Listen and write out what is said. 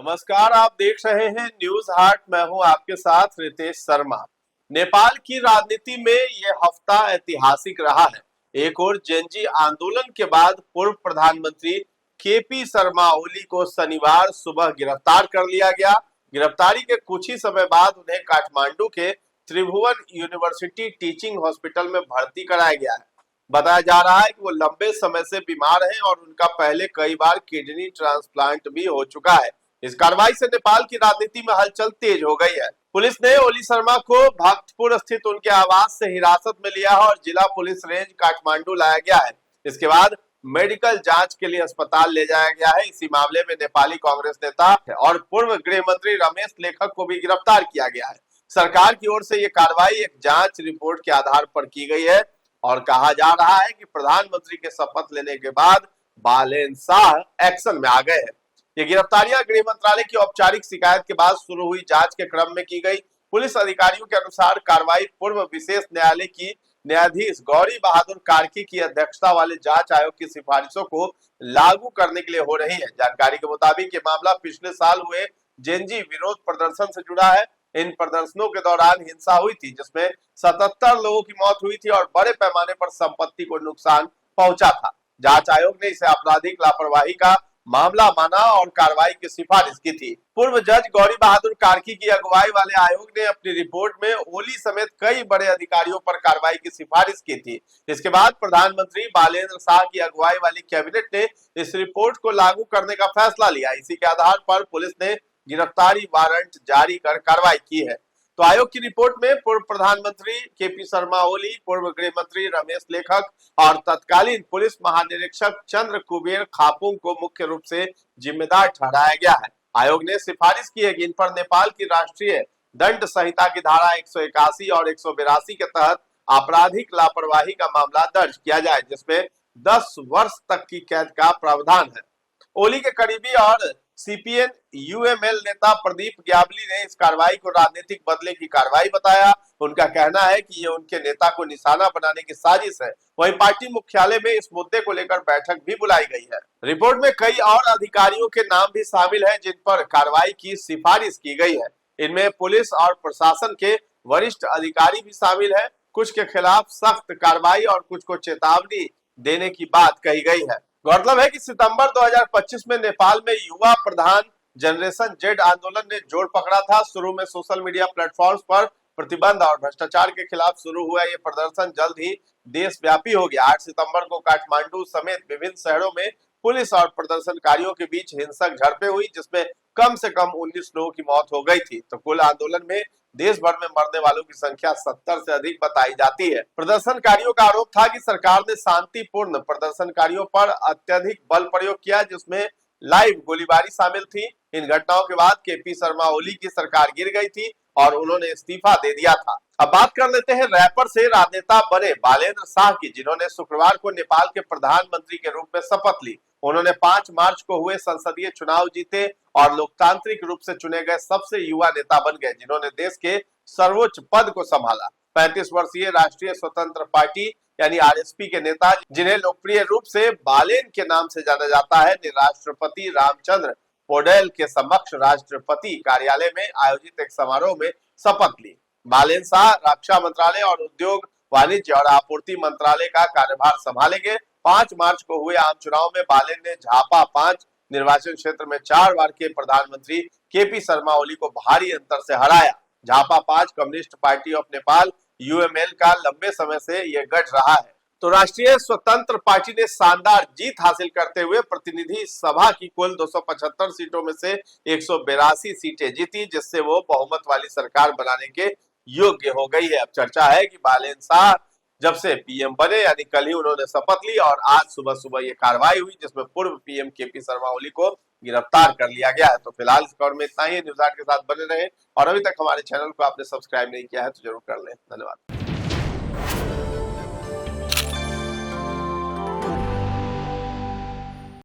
नमस्कार, आप देख रहे हैं न्यूज हाट। मैं हूं आपके साथ रितेश शर्मा। नेपाल की राजनीति में यह हफ्ता ऐतिहासिक रहा है। एक और जेनजी आंदोलन के बाद पूर्व प्रधानमंत्री केपी शर्मा ओली को शनिवार सुबह गिरफ्तार कर लिया गया। गिरफ्तारी के कुछ ही समय बाद उन्हें काठमांडू के त्रिभुवन यूनिवर्सिटी टीचिंग हॉस्पिटल में भर्ती कराया गया है। बताया जा रहा है कि वो लंबे समय से बीमार हैं और उनका पहले कई बार किडनी ट्रांसप्लांट भी हो चुका है। इस कार्रवाई से नेपाल की राजनीति में हलचल तेज हो गई है। पुलिस ने ओली शर्मा को भक्तपुर स्थित उनके आवास से हिरासत में लिया है और जिला पुलिस रेंज काठमांडू लाया गया है। इसके बाद मेडिकल जांच के लिए अस्पताल ले जाया गया है। इसी मामले में नेपाली कांग्रेस नेता और पूर्व गृह मंत्री रमेश लेखक को भी गिरफ्तार किया गया है। सरकार की ओर से यह कार्रवाई एक जांच रिपोर्ट के आधार पर की गई है और कहा जा रहा है कि प्रधानमंत्री के शपथ लेने के बाद बालेन शाह एक्शन में आ गए हैं। ये गिरफ्तारियां गृह मंत्रालय की औपचारिक शिकायत के बाद शुरू हुई जांच के क्रम में की गई। पुलिस अधिकारियों के अनुसार कार्रवाई पूर्व विशेष न्यायालय की न्यायाधीश गौरी बहादुर कार्की की अध्यक्षता वाले जांच आयोग की सिफारिशों को लागू करने के लिए हो रही है। जानकारी के मुताबिक ये मामला पिछले साल हुए जेनजी विरोध प्रदर्शन से जुड़ा है। इन प्रदर्शनों के दौरान हिंसा हुई थी जिसमें 77 लोगों की मौत हुई थी और बड़े पैमाने पर संपत्ति को नुकसान पहुंचा था। जांच आयोग ने इसे आपराधिक लापरवाही का मामला माना और कार्रवाई की सिफारिश की थी। पूर्व जज गौरी बहादुर कार्की की अगुवाई वाले आयोग ने अपनी रिपोर्ट में ओली समेत कई बड़े अधिकारियों पर कार्रवाई की सिफारिश की थी। इसके बाद प्रधानमंत्री बालेन्द्र शाह की अगुवाई वाली कैबिनेट ने इस रिपोर्ट को लागू करने का फैसला लिया। इसी के आधार पर पुलिस ने गिरफ्तारी वारंट जारी कर कार्रवाई की है। तो आयोग की रिपोर्ट में पूर्व प्रधानमंत्री केपी शर्मा ओली, पूर्व गृह मंत्री रमेश लेखक और तत्कालीन पुलिस महानिरीक्षक चंद्र कुबेर खापुंग को मुख्य रूप से जिम्मेदार ठहराया गया है। आयोग ने सिफारिश की है कि इन पर नेपाल की राष्ट्रीय दंड संहिता की धारा 181 और 182 के तहत आपराधिक लापरवाही का मामला दर्ज किया जाए, जिसमें 10 वर्ष तक की कैद का प्रावधान है। ओली के करीबी और सीपीएन यूएमएल नेता प्रदीप ग्यावली ने इस कार्रवाई को राजनीतिक बदले की कार्रवाई बताया। उनका कहना है कि ये उनके नेता को निशाना बनाने की साजिश है। वहीं पार्टी मुख्यालय में इस मुद्दे को लेकर बैठक भी बुलाई गई है। रिपोर्ट में कई और अधिकारियों के नाम भी शामिल हैं जिन पर कार्रवाई की सिफारिश की गई है। इनमें पुलिस और प्रशासन के वरिष्ठ अधिकारी भी शामिल है। कुछ के खिलाफ सख्त कार्रवाई और कुछ को चेतावनी देने की बात कही गई है। गौरतलब है कि सितंबर 2025 में नेपाल में युवा प्रधान जनरेशन जेड आंदोलन ने जोर पकड़ा था। शुरू में सोशल मीडिया प्लेटफॉर्म्स पर प्रतिबंध और भ्रष्टाचार के खिलाफ शुरू हुआ ये प्रदर्शन जल्द ही देशव्यापी हो गया। 8 सितंबर को काठमांडू समेत विभिन्न शहरों में पुलिस और प्रदर्शनकारियों के बीच हिंसक झड़पें हुई, जिसमें कम से कम 19 लोगों की मौत हो गई थी। तो कुल आंदोलन में देश भर में मरने वालों की संख्या 70 से अधिक बताई जाती है। प्रदर्शनकारियों का आरोप था कि सरकार ने शांतिपूर्ण प्रदर्शनकारियों पर अत्यधिक बल प्रयोग किया, जिसमें लाइव गोलीबारी शामिल थी। इन घटनाओं के बाद केपी शर्मा ओली की सरकार गिर गई थी और उन्होंने इस्तीफा दे दिया था। अब बात कर लेते हैं रैपर से राजनेता बने बालेन्द्र शाह की, जिन्होंने शुक्रवार को नेपाल के प्रधानमंत्री के रूप में शपथ ली। उन्होंने 5 मार्च को हुए संसदीय चुनाव जीते और लोकतांत्रिक रूप से चुने गए सबसे युवा नेता बन गए, जिन्होंने देश के सर्वोच्च पद को संभाला। 35 वर्षीय राष्ट्रीय स्वतंत्र पार्टी यानी आरएसपी के नेता, जिन्हें लोकप्रिय रूप से बालेन के नाम से जाना जाता है, ने राष्ट्रपति रामचंद्र पौडेल के समक्ष राष्ट्रपति कार्यालय में आयोजित एक समारोह में शपथ ली। बालेन शाह रक्षा मंत्रालय और उद्योग, वाणिज्य और आपूर्ति मंत्रालय का कार्यभार संभालेंगे। 5 मार्च को हुए आम चुनाव में बालेन ने झापा 5 निर्वाचन क्षेत्र में 4 बार के प्रधानमंत्री केपी शर्मा ओली को भारी अंतर से हराया। Jhapa 5 communist party of Nepal UML का लंबे समय से यह गठ रहा है। तो राष्ट्रीय स्वतंत्र पार्टी ने शानदार जीत हासिल करते हुए प्रतिनिधि सभा की कुल 275 सीटों में से 182 सीटें जीती, जिससे वो बहुमत वाली सरकार बनाने के योग्य हो गई है। अब चर्चा है कि बालेन शाह जब से पीएम बने, यानी कल ही उन्होंने शपथ ली और आज सुबह सुबह ये कार्रवाई हुई, जिसमें पूर्व पीएम केपी शर्मा ओली को गिरफ्तार कर लिया गया है। तो फिलहाल इस खबर में इतना ही। न्यूज़ आर्ट के साथ बने रहे और अभी तक हमारे चैनल को आपने सब्सक्राइब नहीं किया है तो जरूर कर लें। धन्यवाद।